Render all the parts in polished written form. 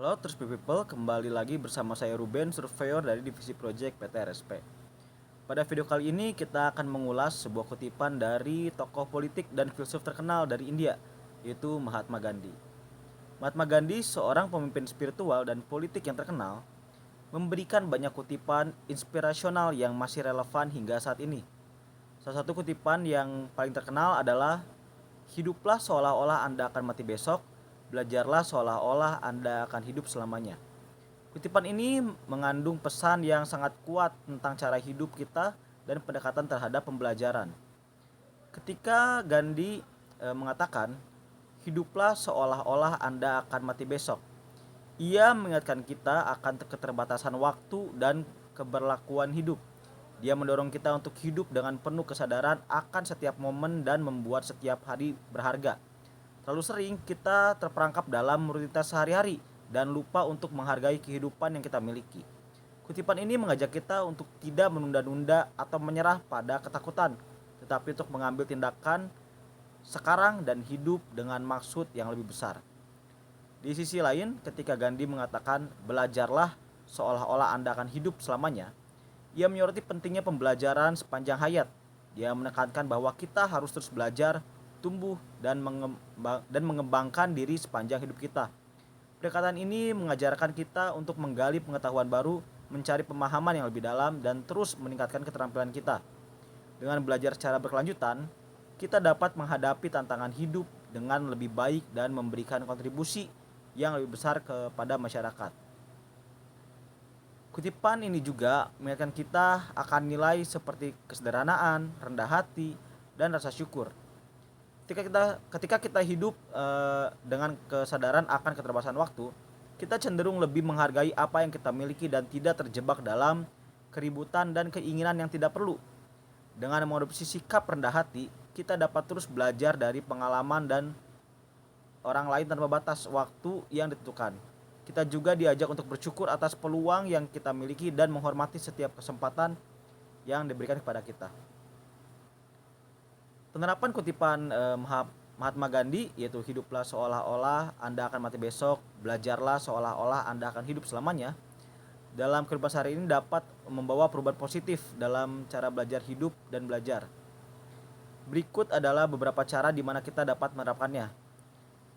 Halo, terus people, kembali lagi bersama saya Ruben, surveyor dari Divisi Project PT RSP. Pada video kali ini kita akan mengulas sebuah kutipan dari tokoh politik dan filsuf terkenal dari India, yaitu Mahatma Gandhi. Mahatma Gandhi, seorang pemimpin spiritual dan politik yang terkenal, memberikan banyak kutipan inspirasional yang masih relevan hingga saat ini. Salah satu kutipan yang paling terkenal adalah hiduplah seolah-olah Anda akan mati besok, belajarlah seolah-olah Anda akan hidup selamanya. Kutipan ini mengandung pesan yang sangat kuat tentang cara hidup kita dan pendekatan terhadap pembelajaran. Ketika Gandhi mengatakan, "Hiduplah seolah-olah Anda akan mati besok." Ia mengingatkan kita akan keterbatasan waktu dan keberlakuan hidup. Dia mendorong kita untuk hidup dengan penuh kesadaran akan setiap momen dan membuat setiap hari berharga. Terlalu sering kita terperangkap dalam rutinitas sehari-hari dan lupa untuk menghargai kehidupan yang kita miliki. Kutipan ini mengajak kita untuk tidak menunda-nunda atau menyerah pada ketakutan, tetapi untuk mengambil tindakan sekarang dan hidup dengan maksud yang lebih besar. Di sisi lain, ketika Gandhi mengatakan belajarlah seolah-olah Anda akan hidup selamanya, ia menyoroti pentingnya pembelajaran sepanjang hayat. Dia menekankan bahwa kita harus terus belajar, tumbuh, dan mengembangkan diri sepanjang hidup kita. Pendekatan ini mengajarkan kita untuk menggali pengetahuan baru, mencari pemahaman yang lebih dalam, dan terus meningkatkan keterampilan kita. Dengan belajar secara berkelanjutan, kita dapat menghadapi tantangan hidup dengan lebih baik dan memberikan kontribusi yang lebih besar kepada masyarakat. Kutipan ini juga mengingatkan kita akan nilai seperti kesederhanaan, rendah hati, dan rasa syukur. Ketika kita hidup dengan kesadaran akan keterbatasan waktu, kita cenderung lebih menghargai apa yang kita miliki dan tidak terjebak dalam keributan dan keinginan yang tidak perlu. Dengan mengadopsi sikap rendah hati, kita dapat terus belajar dari pengalaman dan orang lain tanpa batas waktu yang ditentukan. Kita juga diajak untuk bersyukur atas peluang yang kita miliki dan menghormati setiap kesempatan yang diberikan kepada kita. Penerapan kutipan Mahatma Gandhi, yaitu hiduplah seolah-olah Anda akan mati besok, belajarlah seolah-olah Anda akan hidup selamanya, dalam kehidupan sehari ini dapat membawa perubahan positif dalam cara belajar hidup dan belajar. Berikut adalah beberapa cara di mana kita dapat menerapkannya.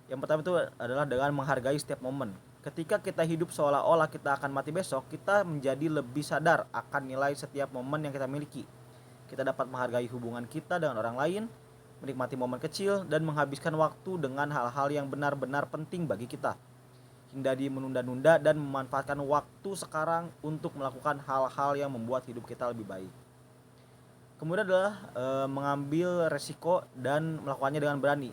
Yang pertama itu adalah dengan menghargai setiap momen. Ketika kita hidup seolah-olah kita akan mati besok, kita menjadi lebih sadar akan nilai setiap momen yang kita miliki. Kita dapat menghargai hubungan kita dengan orang lain, menikmati momen kecil, dan menghabiskan waktu dengan hal-hal yang benar-benar penting bagi kita. Hindari menunda-nunda dan memanfaatkan waktu sekarang untuk melakukan hal-hal yang membuat hidup kita lebih baik. Kemudian adalah mengambil resiko dan melakukannya dengan berani.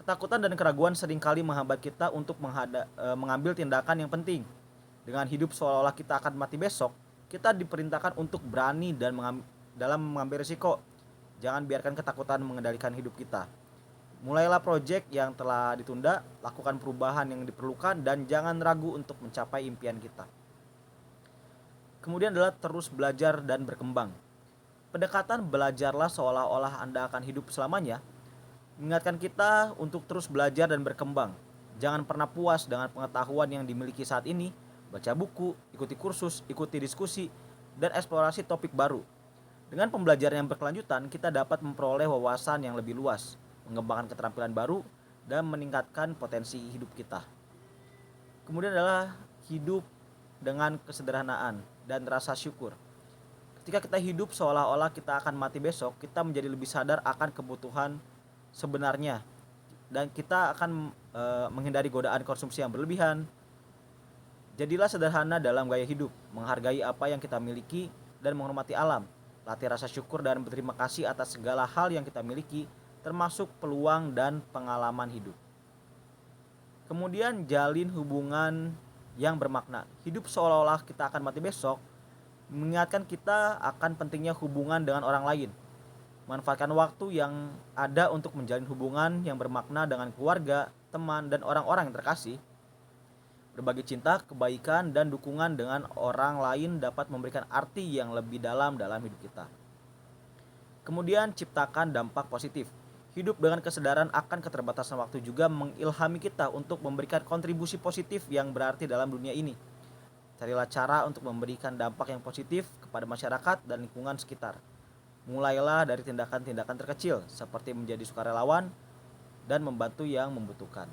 Ketakutan dan keraguan seringkali menghambat kita untuk mengambil tindakan yang penting. Dengan hidup seolah-olah kita akan mati besok, kita diperintahkan untuk berani dan dalam mengambil risiko. Jangan biarkan ketakutan mengendalikan hidup kita. Mulailah proyek yang telah ditunda, lakukan perubahan yang diperlukan, dan jangan ragu untuk mencapai impian kita. Kemudian adalah terus belajar dan berkembang. Pendekatan belajarlah seolah-olah Anda akan hidup selamanya mengingatkan kita untuk terus belajar dan berkembang. Jangan pernah puas dengan pengetahuan yang dimiliki saat ini. Baca buku, ikuti kursus, ikuti diskusi, dan eksplorasi topik baru. Dengan pembelajaran yang berkelanjutan, kita dapat memperoleh wawasan yang lebih luas, mengembangkan keterampilan baru, dan meningkatkan potensi hidup kita. Kemudian adalah hidup dengan kesederhanaan dan rasa syukur. Ketika kita hidup seolah-olah kita akan mati besok, kita menjadi lebih sadar akan kebutuhan sebenarnya, dan kita akan menghindari godaan konsumsi yang berlebihan. Jadilah sederhana dalam gaya hidup, menghargai apa yang kita miliki dan menghormati alam. Latih rasa syukur dan berterima kasih atas segala hal yang kita miliki, termasuk peluang dan pengalaman hidup. Kemudian jalin hubungan yang bermakna. Hidup seolah-olah kita akan mati besok mengingatkan kita akan pentingnya hubungan dengan orang lain. Manfaatkan waktu yang ada untuk menjalin hubungan yang bermakna dengan keluarga, teman, dan orang-orang yang terkasih. Berbagi cinta, kebaikan, dan dukungan dengan orang lain dapat memberikan arti yang lebih dalam hidup kita. Kemudian ciptakan dampak positif. Hidup dengan kesadaran akan keterbatasan waktu juga mengilhami kita untuk memberikan kontribusi positif yang berarti dalam dunia ini. Carilah cara untuk memberikan dampak yang positif kepada masyarakat dan lingkungan sekitar. Mulailah dari tindakan-tindakan terkecil seperti menjadi sukarelawan dan membantu yang membutuhkan.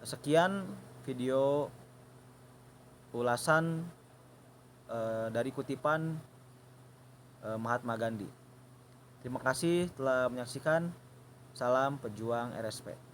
Sekian video ulasan dari kutipan Mahatma Gandhi. Terima kasih telah menyaksikan. Salam pejuang RSP.